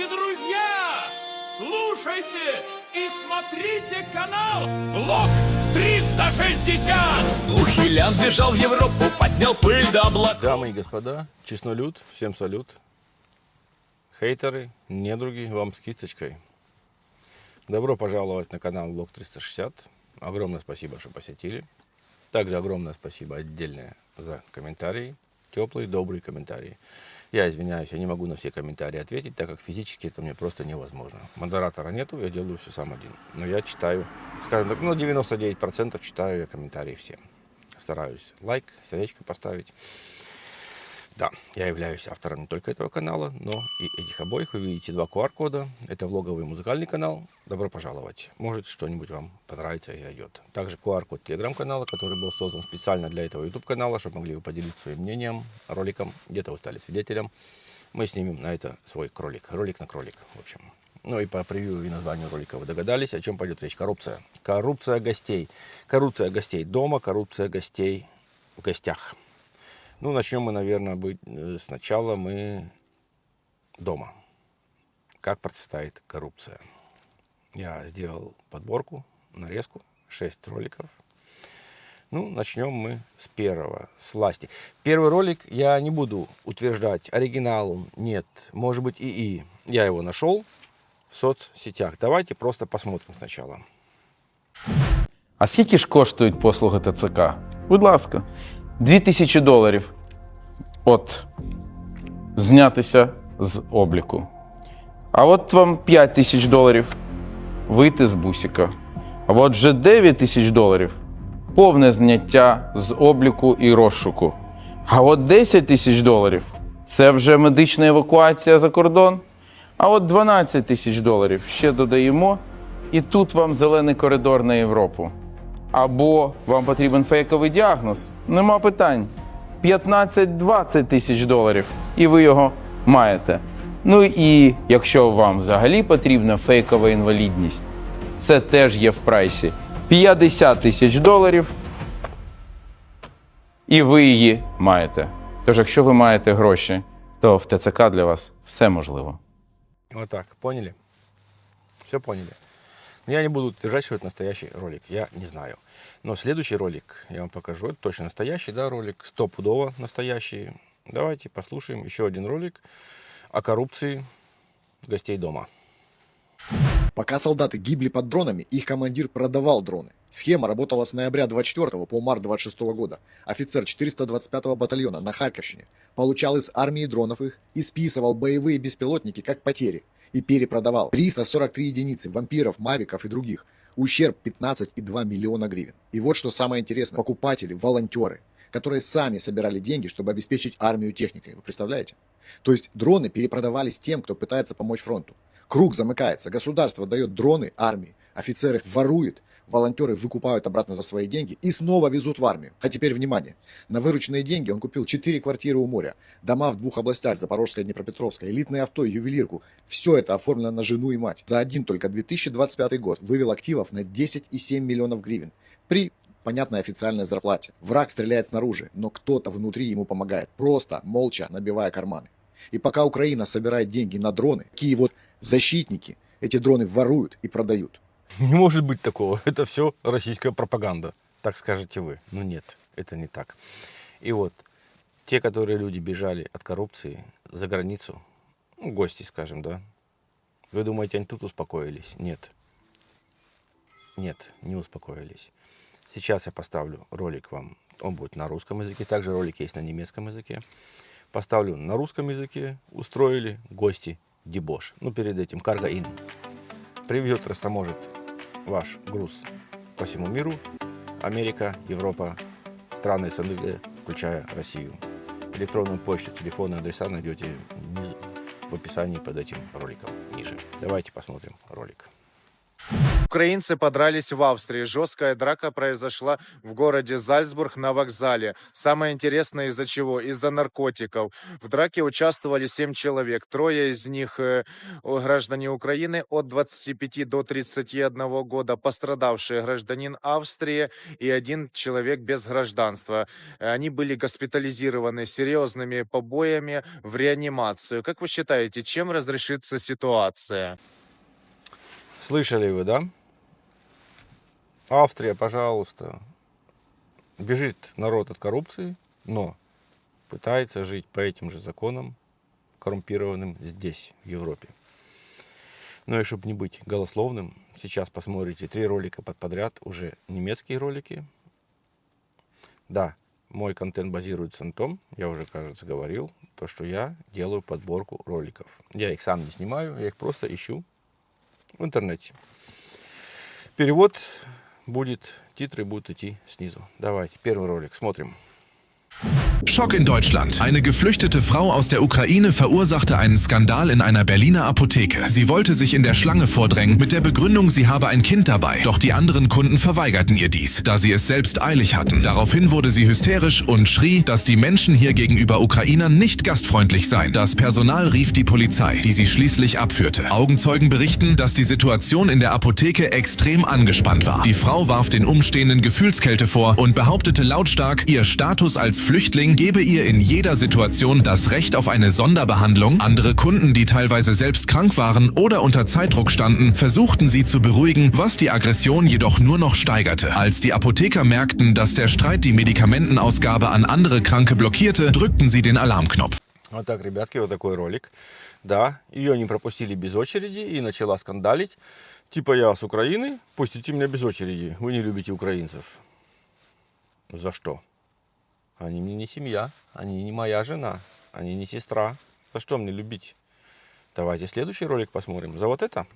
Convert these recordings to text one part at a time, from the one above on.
Здравствуйте, друзья! Слушайте и смотрите канал Влог 360! Ухилян бежал в Европу, поднял пыль до облаков. Дамы и господа, честной люд, всем салют. Хейтеры, недруги, вам с кисточкой. Добро пожаловать на канал Влог 360. Огромное спасибо, что посетили. Также огромное спасибо отдельное за комментарии. Теплые, добрые комментарии. Я извиняюсь, я не могу на все комментарии ответить, так как физически это мне просто невозможно. Модератора нету, я делаю все сам один. Но я читаю, скажем так, 99% читаю я комментарии все. Стараюсь лайк, сердечко поставить. Да, я являюсь автором не только этого канала, но и этих обоих. Вы видите два QR-кода. Это влоговый музыкальный канал. Добро пожаловать. Может, что-нибудь вам понравится и зайдет. Также QR-код телеграм-канала, который был создан специально для этого YouTube-канала, чтобы могли вы поделиться своим мнением, роликом. Где-то вы стали свидетелем. Мы снимем на это свой кролик. Ролик на кролик, в общем. Ну и по превью и названию ролика вы догадались, о чем пойдет речь. Коррупция. Коррупция гостей. Коррупция гостей дома, коррупция гостей в гостях. Ну, начнем мы, наверное, сначала мы дома. Как процветает коррупция. Я сделал подборку, нарезку, 6 роликов. Ну, начнем мы с первого, с власти. Первый ролик я не буду утверждать, оригинал нет, может быть ИИ. Я его нашел в соцсетях. Давайте просто посмотрим сначала. А скільки ж коштують послуги ТЦК? Будь ласка, $2000. От, знятися з обліку. А от вам $5000 вийти з бусика. А от вже $9000 повне зняття з обліку і розшуку. А от $10 000 це вже медична евакуація за кордон. А от $12 000 ще додаємо, і тут вам зелений коридор на Європу. Або вам потрібен фейковий діагноз. Нема питань. $15-20 тисяч, і ви його маєте. Ну і якщо вам взагалі потрібна фейкова інвалідність, це теж є в прайсі. $50 000, і ви її маєте. Тож, якщо ви маєте гроші, то в ТЦК для вас все можливо. Вот так, поняли? Все поняли. Я не буду утверждать, что это настоящий ролик, я не знаю. Но следующий ролик я вам покажу, это точно настоящий, да, ролик, стопудово настоящий. Давайте послушаем еще один ролик о коррупции гостей дома. Пока солдаты гибли под дронами, их командир продавал дроны. Схема работала с ноября 24 по март 26 года. Офицер 425-го батальона на Харьковщине получал из армии дронов их и списывал боевые беспилотники как потери и перепродавал 343 единицы вампиров, мавиков и других. Ущерб 15,2 миллиона гривен. И вот что самое интересное. Покупатели, волонтеры, которые сами собирали деньги, чтобы обеспечить армию техникой. Вы представляете? То есть дроны перепродавались тем, кто пытается помочь фронту. Круг замыкается. Государство дает дроны армии. Офицеры воруют. Волонтеры выкупают обратно за свои деньги и снова везут в армию. А теперь внимание. На вырученные деньги он купил 4 квартиры у моря, дома в 2 областях, Запорожская и Днепропетровская, элитное авто, ювелирку. Все это оформлено на жену и мать. За один только 2025 год вывел активов на 10,7 миллионов гривен. При понятной официальной зарплате. Враг стреляет снаружи, но кто-то внутри ему помогает. Просто, молча, набивая карманы. И пока Украина собирает деньги на дроны, такие вот защитники эти дроны воруют и продают. Не может быть такого. Это все российская пропаганда. Так скажете вы. Но нет, это не так. И вот, те, которые люди бежали от коррупции за границу, ну, гости, скажем, да, вы думаете, они тут успокоились? Нет. Нет, не успокоились. Сейчас я поставлю ролик вам. Он будет на русском языке. Также ролик есть на немецком языке. Поставлю на русском языке. Устроили гости дебош. Ну, перед этим Cargo-In привезет, растаможит ваш груз по всему миру. Америка, Европа, страны СНГ, включая Россию. Электронную почту, телефоны, адреса найдете в описании под этим роликом ниже. Давайте посмотрим ролик. Украинцы подрались в Австрии. Жесткая драка произошла в городе Зальцбург на вокзале. Самое интересное из-за чего? Из-за наркотиков. В драке участвовали 7 человек. 3 из них граждане Украины от 25 до 31 года. Пострадавшие гражданин Австрии и 1 человек без гражданства. Они были госпитализированы серьезными побоями в реанимацию. Как вы считаете, чем разрешится ситуация? Слышали вы, да? Австрия, пожалуйста, бежит народ от коррупции, но пытается жить по этим же законам, коррумпированным здесь, в Европе. Ну и чтобы не быть голословным, сейчас посмотрите 3 ролика подряд, уже немецкие ролики. Да, мой контент базируется на том, я уже, кажется, говорил, то, что я делаю подборку роликов. Я их сам не снимаю, я их просто ищу в интернете. Перевод будет, титры будут идти снизу. Давайте, первый ролик, смотрим. Schock in Deutschland. Eine geflüchtete Frau aus der Ukraine verursachte einen Skandal in einer Berliner Apotheke. Sie wollte sich in der Schlange vordrängen mit der Begründung, sie habe ein Kind dabei. Doch die anderen Kunden verweigerten ihr dies, da sie es selbst eilig hatten. Daraufhin wurde sie hysterisch und schrie, dass die Menschen hier gegenüber Ukrainern nicht gastfreundlich seien. Das Personal rief die Polizei, die sie schließlich abführte. Augenzeugen berichten, dass die Situation in der Apotheke extrem angespannt war. Die Frau warf den Umstehenden Gefühlskälte vor und behauptete lautstark, ihr Status als Flüchtling gebe ihr in jeder Situation das Recht auf eine Sonderbehandlung. Andere Kunden, die teilweise selbst krank waren oder unter Zeitdruck standen, versuchten sie zu beruhigen, was die Aggression jedoch nur noch steigerte. Als die Apotheker merkten, dass der Streit die Medikamentenausgabe an andere Kranke blockierte, drückten sie den Alarmknopf. Вот так, ребятки, вот такой ролик. Да, ее не пропустили без очереди и начала скандалить. Типа я с Украины, пустите меня без очереди. Вы не любите украинцев. За что? Они мне не семья, они не моя жена, они не сестра. За что мне любить? Давайте следующий ролик посмотрим. За вот это.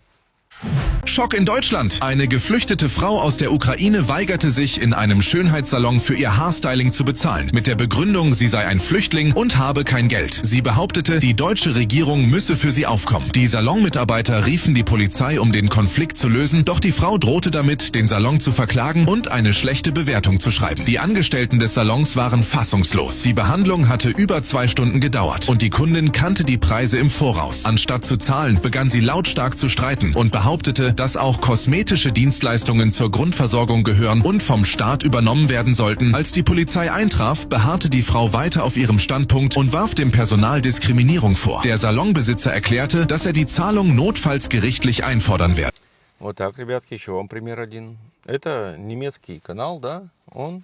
Schock in Deutschland. Eine geflüchtete Frau aus der Ukraine weigerte sich, in einem Schönheitssalon für ihr Haarstyling zu bezahlen. Mit der Begründung, sie sei ein Flüchtling und habe kein Geld. Sie behauptete, die deutsche Regierung müsse für sie aufkommen. Die Salonmitarbeiter riefen die Polizei, um den Konflikt zu lösen, doch die Frau drohte damit, den Salon zu verklagen und eine schlechte Bewertung zu schreiben. Die Angestellten des Salons waren fassungslos. Die Behandlung hatte über 2 Stunden gedauert und die Kundin kannte die Preise im Voraus. Anstatt zu zahlen, begann sie lautstark zu streiten und behauptete, dass auch kosmetische Dienstleistungen zur Grundversorgung gehören und vom Staat übernommen werden sollten. Als die Polizei eintraf, beharrte die Frau weiter auf ihrem Standpunkt und warf dem Personal Diskriminierung vor. Der Salonbesitzer erklärte, dass er die Zahlung notfalls gerichtlich einfordern werde. Вот так, ребятки, еще вам пример один. Это немецкий канал, да, он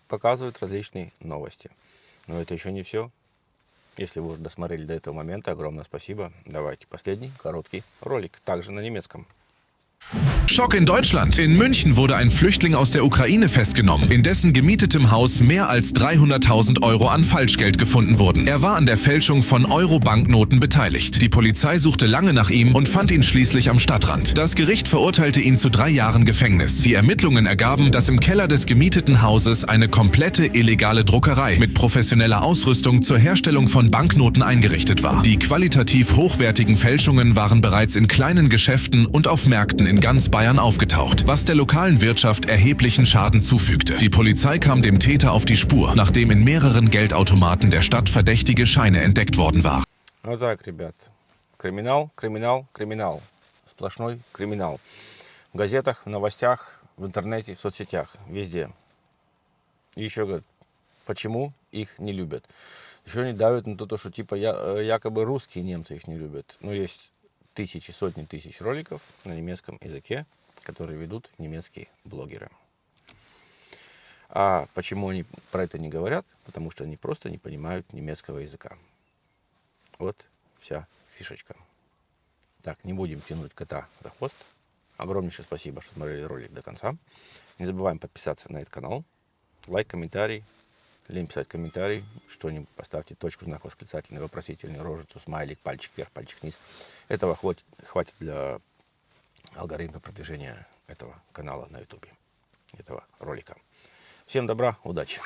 показывает различные новости. Но это еще не все. Если вы уже досмотрели до этого момента, огромное спасибо. Давайте последний короткий ролик, также на немецком. Schock in Deutschland. In München wurde ein Flüchtling aus der Ukraine festgenommen, in dessen gemietetem Haus mehr als 300.000 Euro an Falschgeld gefunden wurden. Er war an der Fälschung von Euro-Banknoten beteiligt. Die Polizei suchte lange nach ihm und fand ihn schließlich am Stadtrand. Das Gericht verurteilte ihn zu 3 Jahren Gefängnis. Die Ermittlungen ergaben, dass im Keller des gemieteten Hauses eine komplette illegale Druckerei mit professioneller Ausrüstung zur Herstellung von Banknoten eingerichtet war. Die qualitativ hochwertigen Fälschungen waren bereits in kleinen Geschäften und auf Märkten in ganz Bayern aufgetaucht, was der lokalen Wirtschaft erheblichen Schaden zufügte. Die Polizei kam dem Täter auf die Spur, nachdem in mehreren Geldautomaten der Stadt verdächtige Scheine entdeckt worden waren. Вот так, ребят. Криминал, криминал, криминал. Сплошной криминал. В газетах, в новостях, в интернете, в соцсетях, везде. И еще говорят, почему их не любят. Еще они давят на то, что типа якобы русские немцы их не любят. Но есть тысячи, сотни тысяч роликов на немецком языке, которые ведут немецкие блогеры. А почему они про это не говорят? Потому что они просто не понимают немецкого языка. Вот вся фишечка. Так, не будем тянуть кота за хвост. Огромнейшее спасибо, что смотрели ролик до конца. Не забываем подписаться на этот канал. Лайк, комментарий. Лень писать комментарий, что-нибудь поставьте, точку, знак восклицательный, вопросительный, рожицу, смайлик, пальчик вверх, пальчик вниз. Этого хватит для алгоритма продвижения этого канала на YouTube, этого ролика. Всем добра, удачи!